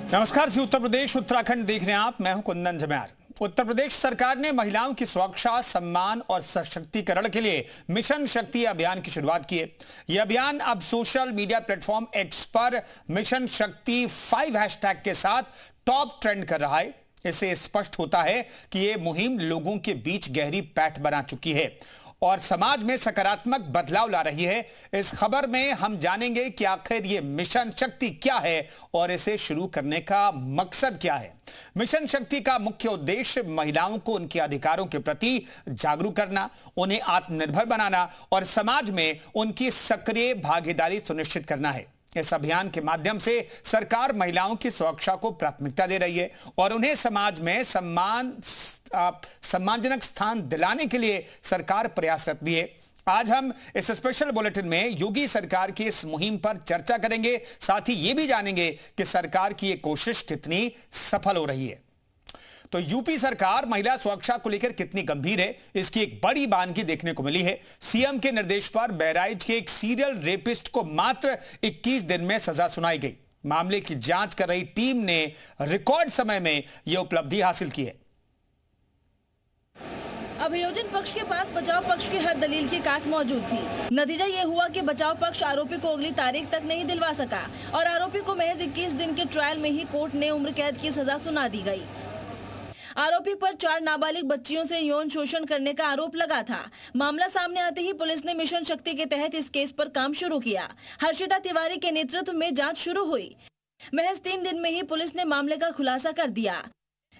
नमस्कार जी, उत्तर प्रदेश उत्तराखंड देख रहे हैं आप। मैं हूं कुंदन जम्यार। उत्तर प्रदेश सरकार ने महिलाओं की सुरक्षा, सम्मान और सशक्तिकरण के लिए मिशन शक्ति अभियान की शुरुआत की है। यह अभियान अब सोशल मीडिया प्लेटफॉर्म एक्स पर मिशन शक्ति 5 हैशटैग के साथ टॉप ट्रेंड कर रहा है। इससे स्पष्ट होता है कि यह मुहिम लोगों के बीच गहरी पैठ बना चुकी है और समाज में सकारात्मक बदलाव ला रही है। इस खबर में हम जानेंगे कि आखिर ये मिशन शक्ति क्या है और इसे शुरू करने का मकसद क्या है। मिशन शक्ति का मुख्य उद्देश्य महिलाओं को उनके अधिकारों के प्रति जागरूक करना, उन्हें आत्मनिर्भर बनाना और समाज में उनकी सक्रिय भागीदारी सुनिश्चित करना है। इस अभियान के माध्यम से सरकार महिलाओं की सुरक्षा को प्राथमिकता दे रही है और उन्हें समाज में सम्मानजनक स्थान दिलाने के लिए सरकार प्रयासरत भी है। आज हम इस स्पेशल बुलेटिन में योगी सरकार की इस मुहिम पर चर्चा करेंगे। साथ ही ये भी जानेंगे कि सरकार की ये कोशिश कितनी सफल हो रही है। तो यूपी सरकार महिला सुरक्षा को लेकर कितनी गंभीर है, इसकी एक बड़ी बानगी देखने को मिली है। सीएम के निर्देश पर बहराइच के एक सीरियल रेपिस्ट को मात्र 21 दिन में सजा सुनाई गई। मामले की जांच कर रही टीम ने रिकॉर्ड समय में यह उपलब्धि हासिल की है। अभियोजन पक्ष के पास बचाव पक्ष की हर दलील की काट मौजूद थी। नतीजा ये हुआ कि बचाव पक्ष आरोपी को अगली तारीख तक नहीं दिलवा सका और आरोपी को महज 21 दिन के ट्रायल में ही कोर्ट ने उम्र कैद की सजा सुना दी गई। आरोपी पर 4 नाबालिग बच्चियों से यौन शोषण करने का आरोप लगा था। मामला सामने आते ही पुलिस ने मिशन शक्ति के तहत इस केस पर काम शुरू किया। हर्षिता तिवारी के नेतृत्व में जांच शुरू हुई। महज 3 दिन में ही पुलिस ने मामले का खुलासा कर दिया।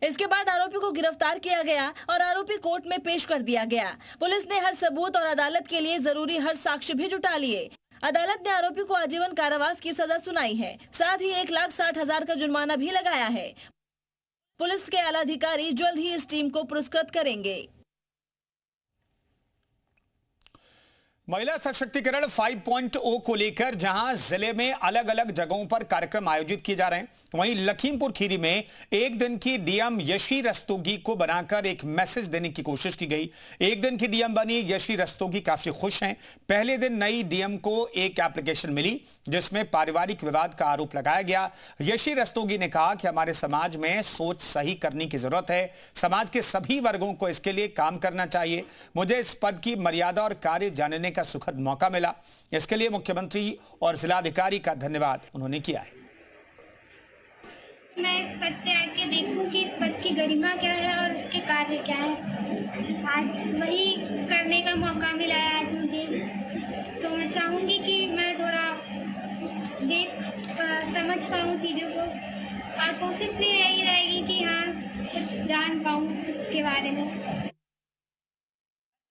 इसके बाद आरोपी को गिरफ्तार किया गया और आरोपी कोर्ट में पेश कर दिया गया। पुलिस ने हर सबूत और अदालत के लिए जरूरी हर साक्ष्य भी जुटा लिए। अदालत ने आरोपी को आजीवन कारावास की सजा सुनाई है। साथ ही 1,60,000 का जुर्माना भी लगाया है। पुलिस के आला अधिकारी जल्द ही इस टीम को पुरस्कृत करेंगे। महिला सशक्तिकरण 5.0 को लेकर जहां जिले में अलग अलग जगहों पर कार्यक्रम आयोजित किए जा रहे हैं, वहीं लखीमपुर खीरी में एक दिन की डीएम यशी रस्तोगी को बनाकर एक मैसेज देने की कोशिश की गई। एक दिन की डीएम बनी यशी रस्तोगी काफी खुश हैं। पहले दिन नई डीएम को एक एप्लीकेशन मिली जिसमें पारिवारिक विवाद का आरोप लगाया गया। यशी रस्तोगी ने कहा कि हमारे समाज में सोच सही करने की जरूरत है। समाज के सभी वर्गों को इसके लिए काम करना चाहिए। मुझे इस पद की मर्यादा और कार्य जानने का सुखद मौका मिला। इसके लिए मुख्यमंत्री और जिलाधिकारी का धन्यवाद उन्होंने किया है। मैं इस पद पे आके देखूं कि इस पद की गरिमा क्या है और इसके कार्य क्या है। आज वही करने का मौका मिला है आज मुझे, तो मैं चाहूंगी कि मैं थोड़ा देख समझ पाऊं चीजों को और कोशिश भी यही रहेगी कि हाँ कुछ जान पाऊं इसके बारे में।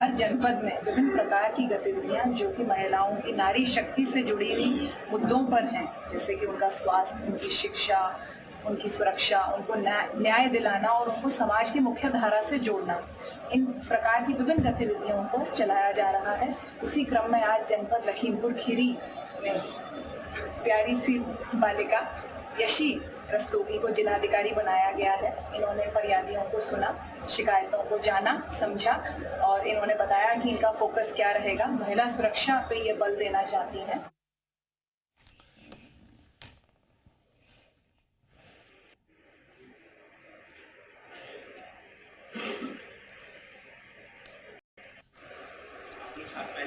हर जनपद में विभिन्न प्रकार की गतिविधियां जो कि महिलाओं की नारी शक्ति से जुड़ी हुई मुद्दों पर हैं, जैसे कि उनका स्वास्थ्य, उनकी शिक्षा, उनकी सुरक्षा, उनको न्याय दिलाना और उनको समाज की मुख्य धारा से जोड़ना, इन प्रकार की विभिन्न गतिविधियों को चलाया जा रहा है। उसी क्रम में आज जनपद लखीमपुर खीरी में प्यारी सी बालिका यशी रस्तोगी को जिलाधिकारी बनाया गया है। इन्होंने फरियादियों को सुना, शिकायतों को जाना, समझा और इन्होंने बताया कि इनका फोकस क्या रहेगा। महिला सुरक्षा पे ये बल देना चाहती हैं।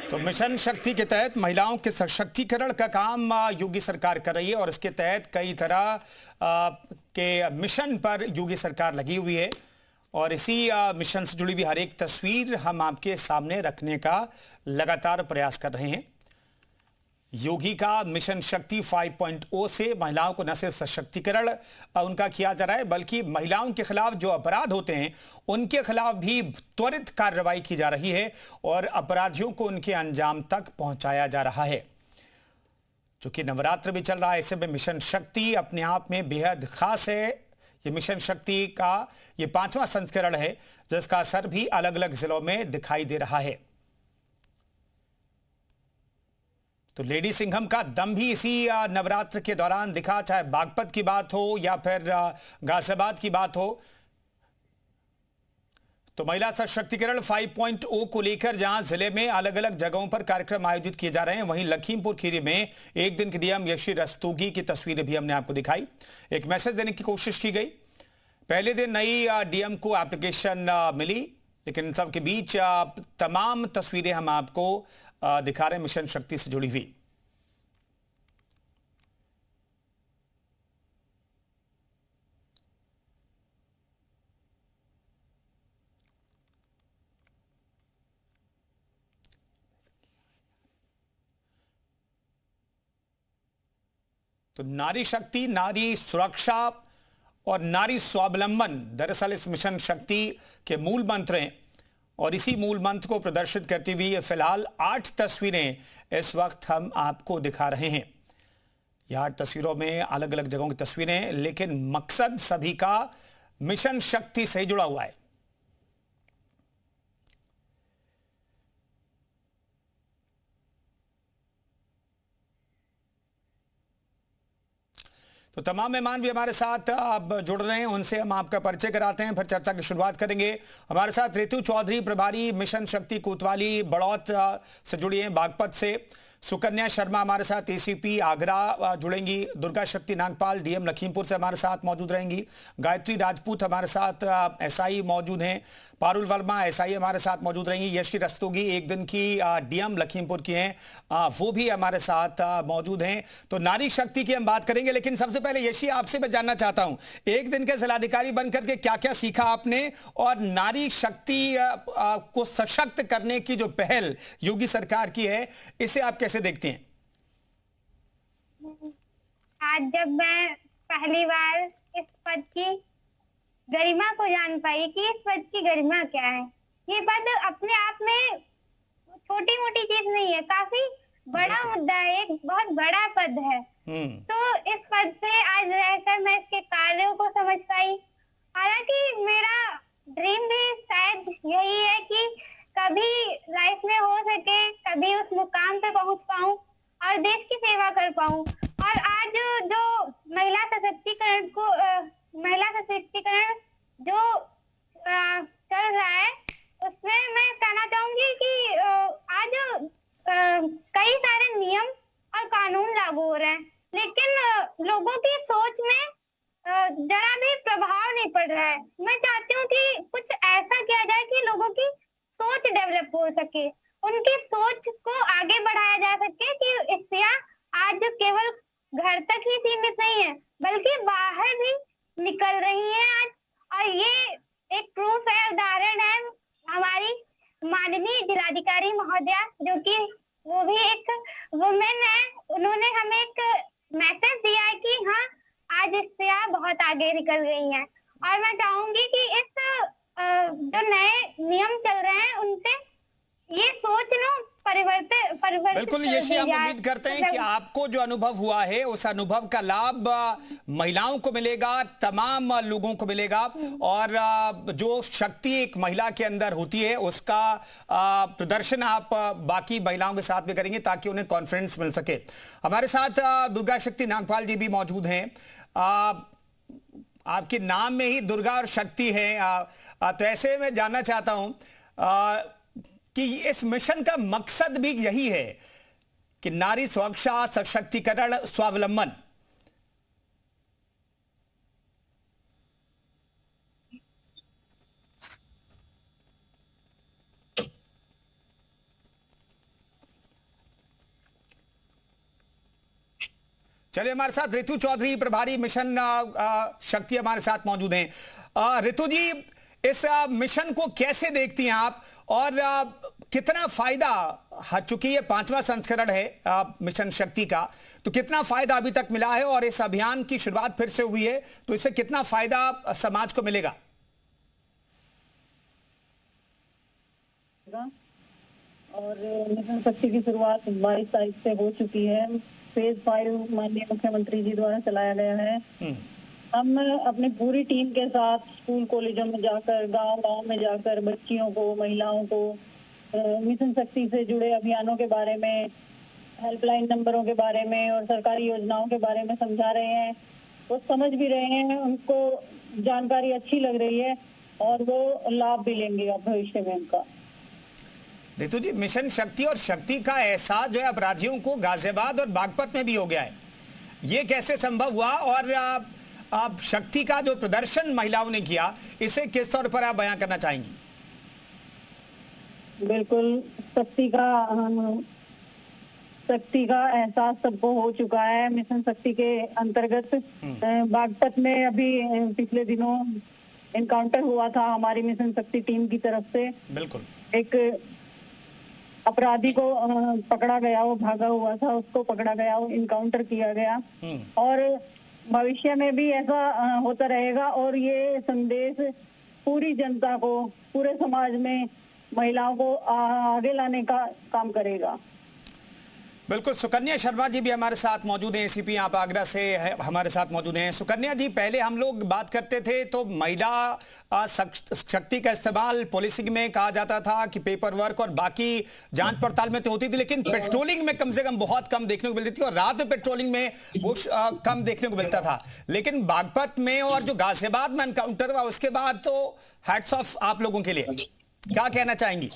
तो मिशन शक्ति के तहत महिलाओं के सशक्तिकरण का काम योगी सरकार कर रही है और इसके तहत कई तरह के मिशन पर योगी सरकार लगी हुई है और इसी मिशन से जुड़ी हुई हर एक तस्वीर हम आपके सामने रखने का लगातार प्रयास कर रहे हैं। योगी का मिशन शक्ति 5.0 से महिलाओं को न सिर्फ सशक्तिकरण उनका किया जा रहा है, बल्कि महिलाओं के खिलाफ जो अपराध होते हैं उनके खिलाफ भी त्वरित कार्रवाई की जा रही है और अपराधियों को उनके अंजाम तक पहुंचाया जा रहा है। चूंकि नवरात्र भी चल रहा है, ऐसे में मिशन शक्ति अपने आप में बेहद खास है। ये मिशन शक्ति का ये 5वां संस्करण है जिसका असर भी अलग अलग जिलों में दिखाई दे रहा है। तो लेडी सिंघम का दम भी इसी नवरात्र के दौरान दिखा, चाहे बागपत की बात हो या फिर गाजियाबाद की बात हो। तो महिला सशक्तिकरण 5.0 को लेकर जहां जिले में अलग अलग जगहों पर कार्यक्रम आयोजित किए जा रहे हैं, वहीं लखीमपुर खीरी में एक दिन की डीएम यशी रस्तोगी की तस्वीरें भी हमने आपको दिखाई। एक मैसेज देने की कोशिश की गई। पहले दिन नई डीएम को एप्लीकेशन मिली, लेकिन इन सब के बीच तमाम तस्वीरें हम आपको दिखा रहे हैं मिशन शक्ति से जुड़ी हुई। तो नारी शक्ति, नारी सुरक्षा और नारी स्वावलंबन दरअसल इस मिशन शक्ति के मूल मंत्र हैं, और इसी मूल मंत्र को प्रदर्शित करती हुई फिलहाल 8 तस्वीरें इस वक्त हम आपको दिखा रहे हैं। ये 8 तस्वीरों में अलग अलग जगहों की तस्वीरें, लेकिन मकसद सभी का मिशन शक्ति से जुड़ा हुआ है। तो तमाम मेहमान भी हमारे साथ अब जुड़ रहे हैं, उनसे हम आपका परिचय कराते हैं, फिर चर्चा की शुरुआत करेंगे। हमारे साथ रितु चौधरी, प्रभारी मिशन शक्ति कोतवाली बड़ौत से जुड़ी हैं बागपत से। सुकन्या शर्मा हमारे साथ एसीपी आगरा जुड़ेंगी। दुर्गा शक्ति नागपाल डीएम लखीमपुर से हमारे साथ मौजूद रहेंगी। गायत्री राजपूत हमारे साथ एसआई मौजूद हैं। पारुल वर्मा एसआई हमारे साथ मौजूद रहेंगी। यशी रस्तोगी एक दिन की डीएम लखीमपुर की हैं, वो भी हमारे साथ मौजूद हैं। तो नारी शक्ति की हम बात करेंगे, लेकिन सबसे पहले यशी आपसे मैं जानना चाहता हूं, एक दिन के जिलाधिकारी बनकर के क्या क्या सीखा आपने, और नारी शक्ति को सशक्त करने की जो पहल योगी सरकार की है, इसे आप कैसे देखते हैं? आज जब मैं पहली बार इस पद की गरिमा को जान पाई कि इस पद की गरिमा क्या है। ये पद अपने आप में छोटी मोटी चीज नहीं है, काफी बड़ा मुद्दा है, एक बहुत बड़ा पद है। तो इस पद पे आज रहकर मैं इसके कार्यों को समझ पाई। हालांकि मेरा ड्रीम भी शायद यही है कि कभी लाइफ में हो सके, कभी उस मुकाम पे पहुंच पाऊं और देश की सेवा कर पाऊं। और आज जो महिला सशक्तिकरण जो चल रहा है, उसमें मैं कहना चाहूंगी कि आज कई सारे नियम और कानून लागू हो रहे हैं, लेकिन लोगों की सोच में जरा भी प्रभाव नहीं पड़ रहा है। मैं चाहती हूँ कि कुछ ऐसा किया जाए कि लोगों की सोच डेवलप हो सके, उनकी सोच को आगे बढ़ाया जा सके कि स्त्रियां आज केवल घर तक ही सीमित नहीं है, बल्कि बाहर भी निकल रही हैं आज। और ये एक प्रूफ है, उदाहरण है हमारी माननीय जिलाधिकारी महोदया, जो कि वो भी एक वुमेन है। उन्होंने हमें एक मैसेज दिया है कि हाँ, आज स्त्रियां बहुत आगे निकल गई हैं। और मैं चाहूंगी कि इस जो नए नियम चल रहे हैं, उनसे ये सोच लो परिवर्तित बिल्कुल यशी, हम उम्मीद करते हैं कि आपको जो अनुभव हुआ है, उस अनुभव का लाभ महिलाओं को मिलेगा, तमाम लोगों को मिलेगा, और जो शक्ति एक महिला के अंदर होती है उसका प्रदर्शन आप बाकी महिलाओं के साथ में करेंगे, ताकि उन्हें कॉन्फिडेंस मिल सके। हमारे साथ दुर्गा शक्ति नागपाल जी भी मौजूद हैं। आपके नाम में ही दुर्गा और शक्ति है, तो ऐसे में जानना चाहता हूं कि इस मिशन का मकसद भी यही है कि नारी सुरक्षा, सशक्तिकरण, स्वावलंबन। चलिए, हमारे साथ रितु चौधरी, प्रभारी मिशन शक्ति हमारे साथ मौजूद हैं। रितु जी, इस मिशन को कैसे देखती हैं आप, और कितना फायदा, चूंकि ये 5वां संस्करण है मिशन शक्ति का, तो कितना फायदा अभी तक मिला है, और इस अभियान की शुरुआत फिर से हुई है, तो इससे कितना फायदा समाज को मिलेगा? और मिशन शक्ति की शुरुआत 22 तारीख से हो चुकी है। फेज 5 माननीय मुख्यमंत्री जी द्वारा चलाया गया है। हम अपनी पूरी टीम के साथ स्कूल कॉलेजों में जाकर, गांव-गांव में जाकर बच्चियों को, महिलाओं को मिशन शक्ति से जुड़े अभियानों के बारे में, हेल्पलाइन नंबरों के बारे में और सरकारी योजनाओं के बारे में समझा रहे हैं। वो समझ भी रहे हैं, उनको जानकारी अच्छी लग रही है। और वो लाभ भी लेंगे अब भविष्य में उनका। रितु जी, मिशन शक्ति और शक्ति का एहसास जो है अपराधियों को गाजियाबाद और बागपत में भी हो गया है, ये कैसे संभव हुआ? और आप शक्ति का जो प्रदर्शन महिलाओं ने किया, इसे किस तौर पर आप बयां करना चाहेंगी? बिल्कुल, शक्ति का एहसास सबको हो चुका है। मिशन शक्ति के अंतर्गत बागपत में अभी पिछले दिनों एनकाउंटर हुआ था हमारी मिशन शक्ति टीम की तरफ से। बिल्कुल, एक अपराधी को पकड़ा गया, वो भागा हुआ था, उसको पकड़ा गया, वो इनकाउंटर किया गया। और भविष्य में भी ऐसा होता रहेगा और ये संदेश पूरी जनता को, पूरे समाज में महिलाओं को आगे लाने का काम करेगा। बिल्कुल। सुकन्या शर्मा जी भी हमारे साथ मौजूद हैं, एसीपी आप आगरा से हमारे साथ मौजूद हैं। सुकन्या जी, पहले हम लोग बात करते थे तो महिला शक्ति का इस्तेमाल पुलिसिंग में कहा जाता था कि पेपर वर्क और बाकी जांच पड़ताल में तो होती थी, लेकिन पेट्रोलिंग में कम से कम बहुत कम देखने को मिलती थी और रात में पेट्रोलिंग में वो कम देखने को मिलता था। लेकिन बागपत में और जो गाजियाबाद में एनकाउंटर हुआ उसके बाद तो हैट्स ऑफ आप लोगों के लिए, क्या कहना चाहेंगी?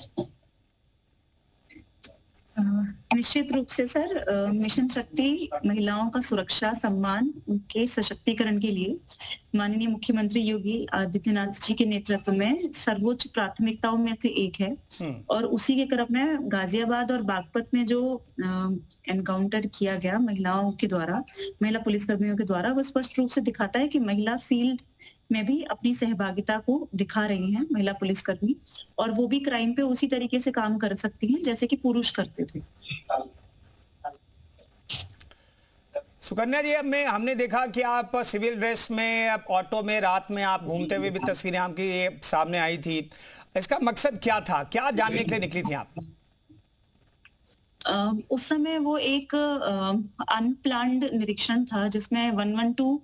निश्चित रूप से सर, मिशन शक्ति महिलाओं का सुरक्षा, सम्मान, उनके सशक्तिकरण के लिए माननीय मुख्यमंत्री योगी आदित्यनाथ जी के नेतृत्व में सर्वोच्च प्राथमिकताओं में से एक है। और उसी के क्रम में गाजियाबाद और बागपत में जो एनकाउंटर किया गया महिलाओं के द्वारा, महिला पुलिसकर्मियों के द्वारा, वो स्पष्ट रूप से दिखाता है कि महिला फील्ड में भी अपनी सहभागिता को दिखा रही हैं महिला पुलिसकर्मी, और वो भी क्राइम पे उसी तरीके से काम कर सकती हैं जैसे कि पुरुष करते थे। सुकन्या जी, अब में हमने देखा कि आप सिविल ड्रेस में, आप ऑटो में रात में आप घूमते हुए भी तस्वीरें आपकी सामने आई थी। इसका मकसद क्या था, क्या जानने के लिए निकली थी आप? उस समय वो एक अनप्लान्ड निरीक्षण था जिसमें 112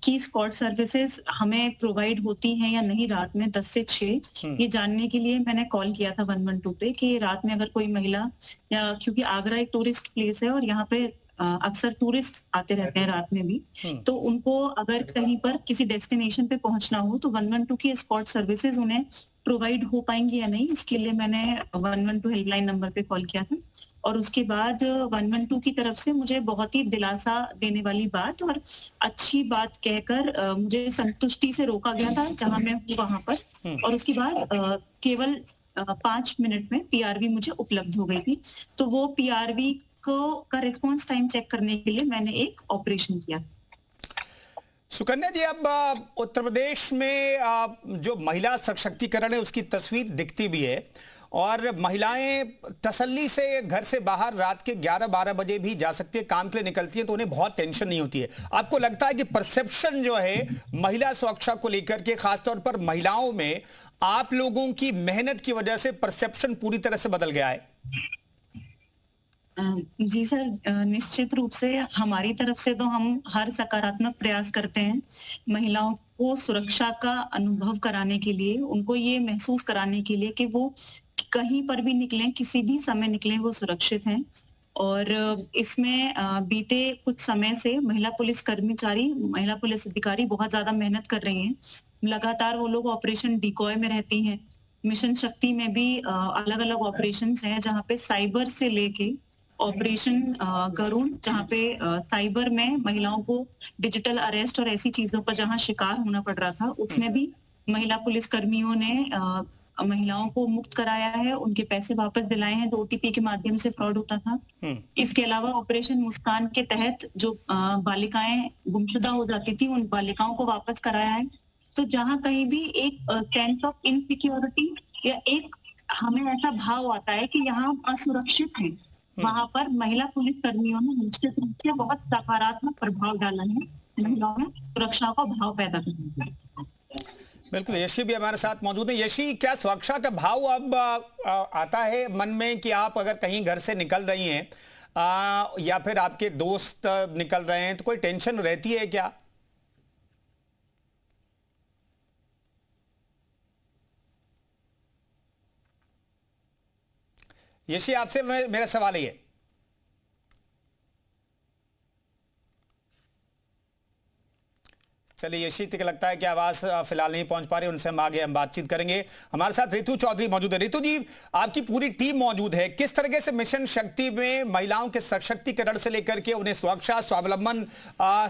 की स्क्वाड सर्विसेज हमें प्रोवाइड होती हैं या नहीं रात में 10 से 6, ये जानने के लिए मैंने कॉल किया था 112 पे कि रात में अगर कोई महिला, या क्योंकि आगरा एक टूरिस्ट प्लेस है और यहाँ पे अक्सर टूरिस्ट आते रहते हैं रात में भी, तो उनको अगर कहीं पर किसी डेस्टिनेशन पे पहुंचना हो तो 112 की स्पॉट सर्विसेज उन्हें प्रोवाइड हो पाएंगी या नहीं, इसके लिए मैंने 112 हेल्पलाइन नंबर पे कॉल किया था। और उसके बाद 112 की तरफ से मुझे बहुत ही दिलासा देने वाली बात और अच्छी बात कहकर मुझे संतुष्टि से रोका गया था जहां मैं हूँ वहां पर, और उसके बाद केवल 5 मिनट में पीआरवी मुझे उपलब्ध हो गई थी। तो वो पीआरवी का रिस्पॉन्स टाइम चेक करने के लिए मैंने एक ऑपरेशन किया। सुकन्या जी, अब उत्तर प्रदेश में जो महिला सशक्तिकरण है उसकी तस्वीर दिखती भी है और महिलाएं तसल्ली से घर से बाहर रात के 11-12 बजे भी जा सकती है, काम के लिए निकलती है, तो उन्हें बहुत टेंशन नहीं होती है। आपको लगता है कि परसेप्शन जो है महिला सुरक्षा को लेकर के, खासतौर पर महिलाओं में, आप लोगों की मेहनत की वजह से परसेप्शन पूरी तरह से बदल गया है? जी सर, निश्चित रूप से हमारी तरफ से तो हम हर सकारात्मक प्रयास करते हैं महिलाओं को सुरक्षा का अनुभव कराने के लिए, उनको ये महसूस कराने के लिए कि वो कहीं पर भी निकलें, किसी भी समय निकलें, वो सुरक्षित हैं। और इसमें बीते कुछ समय से महिला पुलिस कर्मचारी, महिला पुलिस अधिकारी बहुत ज्यादा मेहनत कर रही हैं। लगातार वो लोग ऑपरेशन डिकॉय में रहती हैं। मिशन शक्ति में भी अलग अलग ऑपरेशंस हैं जहाँ पे साइबर से लेके ऑपरेशन गरुड़, जहाँ पे साइबर में महिलाओं को डिजिटल अरेस्ट और ऐसी चीजों पर जहाँ शिकार होना पड़ रहा था, उसमें भी महिला पुलिस कर्मियों ने महिलाओं को मुक्त कराया है, उनके पैसे वापस दिलाए हैं जो ओटीपी के माध्यम से फ्रॉड होता था। इसके अलावा ऑपरेशन मुस्कान के तहत जो बालिकाएं गुमशुदा हो जाती थी, उन बालिकाओं को वापस कराया है। तो जहाँ कहीं भी एक सेंस ऑफ इनसिक्योरिटी या एक हमें ऐसा भाव आता है कि यहाँ असुरक्षित है, वहां पर महिला पुलिस कर्मियों ने निश्चित रूप से बहुत सकारात्मक प्रभाव डाला है, महिलाओं में सुरक्षा का भाव पैदा करने में। बिल्कुल, यशी भी हमारे साथ मौजूद है। यशी, क्या सुरक्षा का भाव अब आता है मन में कि आप अगर कहीं घर से निकल रही हैं या फिर आपके दोस्त निकल रहे हैं तो कोई टेंशन रहती है क्या? यशी, आपसे मेरा सवाल ये, चलिए यशी तक लगता है कि आवाज फिलहाल नहीं पहुंच पा रही, उनसे हम आगे बातचीत करेंगे। हमारे साथ रितु चौधरी मौजूद है। रितु जी, आपकी पूरी टीम मौजूद है, किस तरीके से मिशन शक्ति में महिलाओं के सशक्तिकरण से लेकर के उन्हें सुरक्षा स्वावलंबन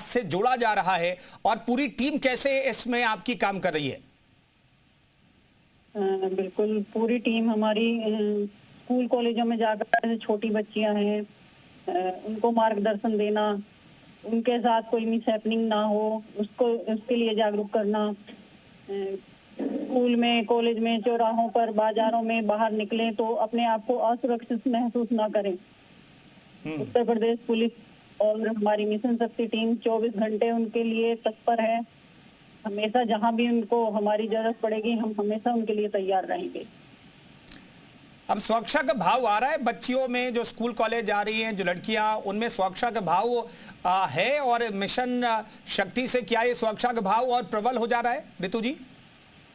से जोड़ा जा रहा है, और पूरी टीम कैसे इसमें आपकी काम कर रही है? बिल्कुल, पूरी टीम हमारी स्कूल कॉलेजों में जाकर छोटी बच्चियां हैं, उनको मार्गदर्शन देना, उनके साथ कोई मिसहैपनिंग ना हो उसके लिए जागरूक करना, स्कूल में, कॉलेज में, चौराहों पर, बाजारों में बाहर निकलें तो अपने आप को असुरक्षित महसूस ना करें। उत्तर प्रदेश पुलिस और हमारी मिशन शक्ति टीम 24 घंटे उनके लिए तत्पर है। हमेशा जहां भी उनको हमारी जरूरत पड़ेगी, हम हमेशा उनके लिए तैयार रहेंगे। अब सुरक्षा का भाव आ रहा है बच्चियों में, जो स्कूल कॉलेज जा रही हैं, जो लड़कियां, उनमें सुरक्षा का भाव है, और मिशन शक्ति से क्या ये सुरक्षा का भाव और प्रबल हो जा रहा है? रितु जी।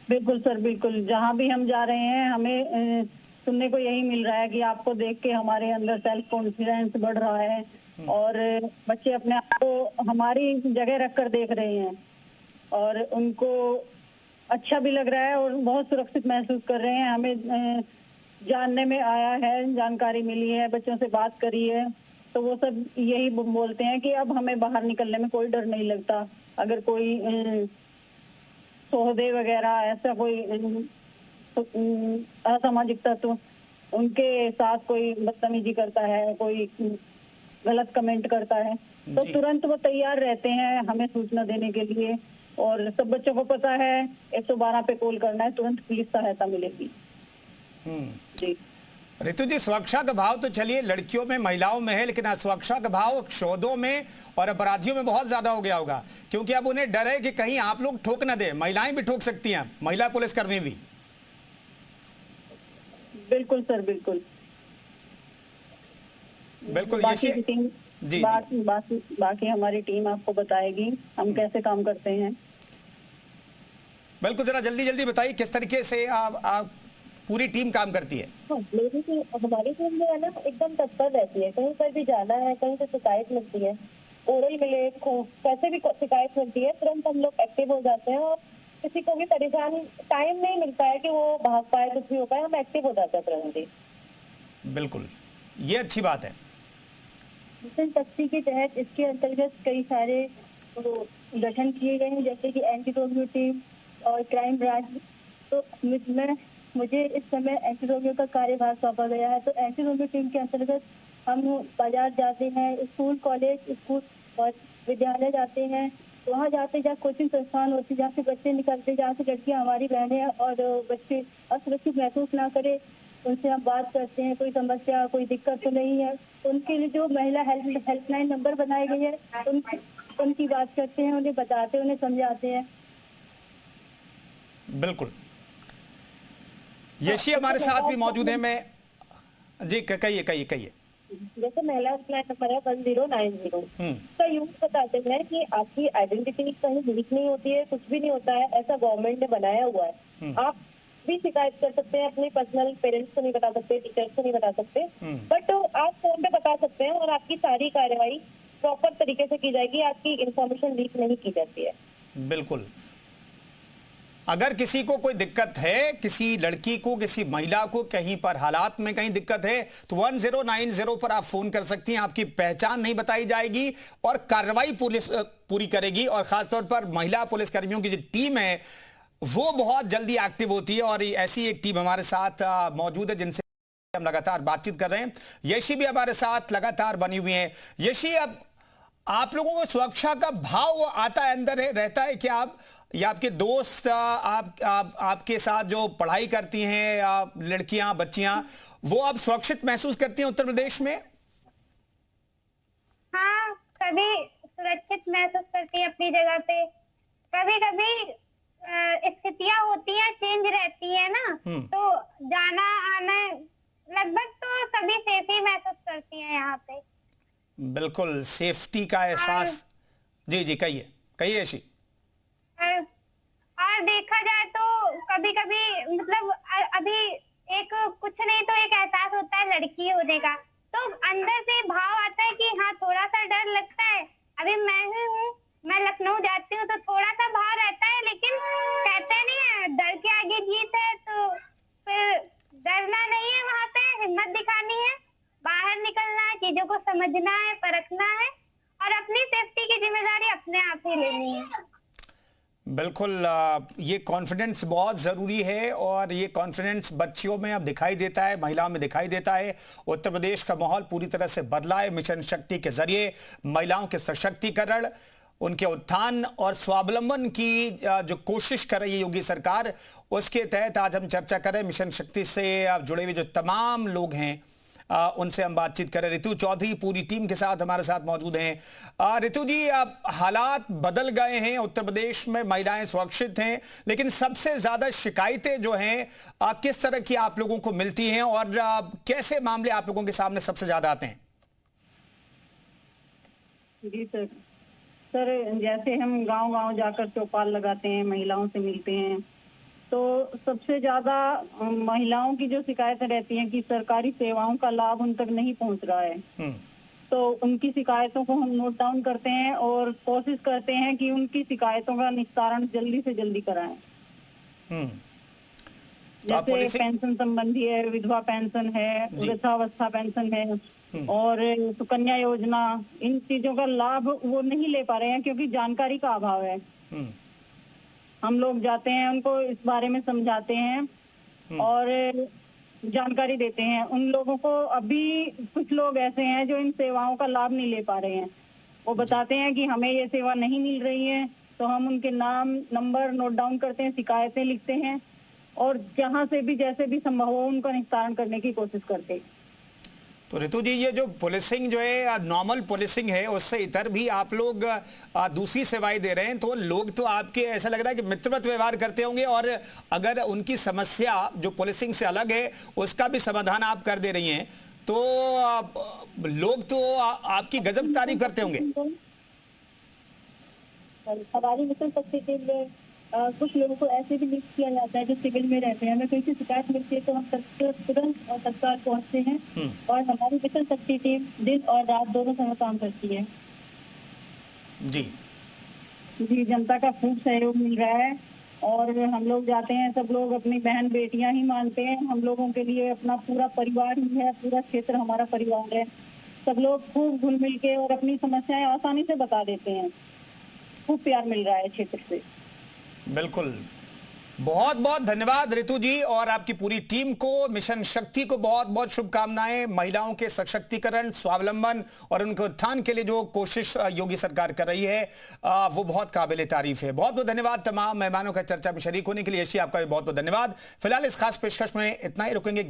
बिल्कुल सर, बिल्कुल, जहां भी हम जा रहे हैं हमें सुनने को यही मिल रहा है कि आपको देख के हमारे अंदर सेल्फ कॉन्फिडेंस बढ़ रहा है, और बच्चे अपने आप को हमारी जगह रखकर देख रहे हैं, और उनको अच्छा भी लग रहा है और बहुत सुरक्षित महसूस कर रहे हैं। हमें जानने में आया है, जानकारी मिली है, बच्चों से बात करी है, तो वो सब यही बोलते हैं कि अब हमें बाहर निकलने में कोई डर नहीं लगता। अगर कोई सौदे वगैरह ऐसा कोई असामाजिक तत्व उनके साथ कोई बदतमीजी करता है, कोई गलत कमेंट करता है, तो तुरंत वो तैयार रहते हैं हमें सूचना देने के लिए, और सब बच्चों को पता है 112 पे कॉल करना है, तुरंत पुलिस सहायता मिलेगी। जी रितु जी, सुरक्षा का भाव तो चलिए लड़कियों में, महिलाओं में है, लेकिन सुरक्षा का भाव शोधों में और अपराधियों में बहुत ज्यादा हो गया होगा, क्योंकि अब उन्हें डर है कि कहीं आप लोग ठोक न दे। महिलाएं भी ठोक सकती हैं, महिला पुलिसकर्मी भी। बिल्कुल सर, बिल्कुल बिल्कुल। बाकी हमारी टीम आपको बताएगी हम कैसे काम करते हैं। बिल्कुल, जरा जल्दी जल्दी बताइए किस तरीके से आप पूरी टीम काम करती है? हमारी टीम जो है ना एकदम तत्पर रहती है। कहीं पर भी जाना है, कहीं से शिकायत मिलती है, ओरल मिले, कैसे भी शिकायत मिलती है, तुरंत हम लोग एक्टिव हो जाते हैं, और किसी को भी परेशान टाइम नहीं मिलता है कि वो भाग पाए, कुछ भी हो पाए, हम एक्टिव हो जाते हैं तुरंत ही। बिल्कुल, ये अच्छी बात है। मिशन शक्ति के तहत इसके अंतर्गत कई सारे गठन किए गए हैं, जैसे कि एंटी रोमियो टीम और क्राइम ब्रांच। तो मुझे इस समय एंटी रोमियो का कार्यभार सौंपा गया है। तो एंटी रोमियो टीम के अंतर्गत हम बाजार जाते हैं, स्कूल कॉलेज और विद्यालय जाते हैं, वहाँ जाते जहाँ कोचिंग संस्थान होती, जहाँ से बच्चे निकलते, जहाँ से लड़कियाँ हमारी बहनें और बच्चे असुरक्षित महसूस ना करे, उनसे हम बात करते हैं। कोई समस्या, कोई दिक्कत तो नहीं है, उनके लिए जो महिला हेल्पलाइन नंबर बनाए गए हैं उनकी बात करते हैं, उन्हें बताते हैं, उन्हें समझाते हैं। बिल्कुल। यशी हमारे साथ भी मौजूद है। मैं जी कहिए। जैसे महिला हेल्पलाइन नंबर है 1090 का यूज बताते हैं कि आपकी आइडेंटिटी कहीं लीक नहीं होती है, कुछ भी नहीं होता है, ऐसा गवर्नमेंट ने बनाया हुआ है। आप भी शिकायत कर सकते हैं, अपने पर्सनल पेरेंट्स को नहीं बता सकते, टीचर्स को नहीं बता सकते, बट आप फोन पे बता सकते हैं, और आपकी सारी कार्यवाही प्रॉपर तरीके से की जाएगी, आपकी इंफॉर्मेशन लीक नहीं की जाती है। बिल्कुल। अगर किसी को कोई दिक्कत है, किसी लड़की को, किसी महिला को कहीं पर हालात में कहीं दिक्कत है, तो 1090 पर आप फोन कर सकती हैं। आपकी पहचान नहीं बताई जाएगी और कार्रवाई पुलिस पूरी करेगी, और खासतौर पर महिला पुलिसकर्मियों की जो टीम है वो बहुत जल्दी एक्टिव होती है, और ऐसी एक टीम हमारे साथ मौजूद है जिनसे हम लगातार बातचीत कर रहे हैं। यशी भी हमारे साथ लगातार बनी हुई है। यशी, अब आप लोगों को सुरक्षा का भाव आता है, अंदर रहता है कि आप या आपके दोस्त, आपके साथ जो पढ़ाई करती हैं लड़कियां, बच्चियां, वो आप सुरक्षित महसूस करती हैं उत्तर प्रदेश में? हाँ, कभी सुरक्षित महसूस करती है अपनी जगह पे, कभी कभी स्थितियां होती हैं, चेंज रहती है ना, तो जाना आना लगभग तो सभी सेफ ही महसूस करती हैं यहाँ पे। बिल्कुल, सेफ्टी का एहसास। जी कहिए यशी। और देखा जाए तो कभी कभी मतलब अभी एक कुछ नहीं तो एक एहसास होता है लड़की होने का, तो अंदर से भाव आता है कि हाँ थोड़ा सा डर लगता है। अभी मैं हूँ, मैं लखनऊ जाती हूँ तो थोड़ा सा बिल्कुल, ये कॉन्फिडेंस बहुत ज़रूरी है और ये कॉन्फिडेंस बच्चियों में अब दिखाई देता है, महिलाओं में दिखाई देता है। उत्तर प्रदेश का माहौल पूरी तरह से बदला है मिशन शक्ति के जरिए। महिलाओं के सशक्तिकरण, उनके उत्थान और स्वावलंबन की जो कोशिश कर रही है योगी सरकार, उसके तहत आज हम चर्चा करें। मिशन शक्ति से जुड़े हुए जो तमाम लोग हैं उनसे हम बातचीत करें। ऋतु चौधरी पूरी टीम के साथ हमारे साथ मौजूद हैं। ऋतु जी, अब हालात बदल गए हैं, उत्तर प्रदेश में महिलाएं सुरक्षित हैं, लेकिन सबसे ज्यादा शिकायतें जो हैं किस तरह की आप लोगों को मिलती हैं और कैसे मामले आप लोगों के सामने सबसे ज्यादा आते हैं? जी सर, जैसे हम गांव-गांव जाकर चौपाल लगाते हैं, महिलाओं से मिलते हैं, तो सबसे ज्यादा महिलाओं की जो शिकायतें रहती हैं कि सरकारी सेवाओं का लाभ उन तक नहीं पहुंच रहा है। तो उनकी शिकायतों को हम नोट डाउन करते हैं और कोशिश करते हैं कि उनकी शिकायतों का निस्तारण जल्दी से जल्दी कराएं। जैसे पेंशन संबंधी है, विधवा पेंशन है, वृद्धावस्था पेंशन है और सुकन्या योजना, इन चीजों का लाभ वो नहीं ले पा रहे हैं क्योंकि जानकारी का अभाव है। हम लोग जाते हैं, उनको इस बारे में समझाते हैं और जानकारी देते हैं। उन लोगों को अभी कुछ लोग ऐसे हैं जो इन सेवाओं का लाभ नहीं ले पा रहे हैं। वो बताते हैं कि हमें ये सेवा नहीं मिल रही है, तो हम उनके नाम नंबर नोट डाउन करते हैं, शिकायतें लिखते हैं और जहां से भी जैसे भी संभव हो उनका निस्तारण करने की कोशिश करते हैं। तो ऋतु जी, ये जो पुलिसिंग जो है नॉर्मल पुलिसिंग है, उससे इतर भी आप लोग दूसरी सेवाएं दे रहे हैं, तो लोग तो आपके ऐसा लग रहा है कि मित्रवत व्यवहार करते होंगे और अगर उनकी समस्या जो पुलिसिंग से अलग है उसका भी समाधान आप कर दे रही हैं, तो लोग तो आपकी गजब तारीफ करते होंगे। हमारी मिशन शक्ति टीम में कुछ लोगों को ऐसे भी नियुक्त किया जाता है जो सिविल में रहते हैं। हमें कोई सी शिकायत मिलती है तो हम तुरंत और तत्काल पहुंचते हैं और हमारी मिशन शक्ति टीम दिन और रात दोनों समय काम करती है। जी, जनता का खूब सहयोग मिल रहा है और हम लोग जाते हैं, सब लोग अपनी बहन बेटियां ही मानते हैं। हम लोगों के लिए अपना पूरा परिवार ही है, पूरा क्षेत्र हमारा परिवार है। सब लोग खूब घुल मिल के और अपनी समस्याएं आसानी से बता देते हैं। खूब प्यार मिल रहा है क्षेत्र से। बिल्कुल, बहुत बहुत धन्यवाद ऋतु जी और आपकी पूरी टीम को। मिशन शक्ति को बहुत बहुत शुभकामनाएं। महिलाओं के सशक्तिकरण, स्वावलंबन और उनके उत्थान के लिए जो कोशिश योगी सरकार कर रही है वो बहुत काबिल तारीफ है। बहुत बहुत धन्यवाद तमाम मेहमानों का चर्चा में शरीक होने के लिए। यशी, आपका भी बहुत बहुत धन्यवाद। फिलहाल इस खास पेशकश में इतना ही, रुकेंगे।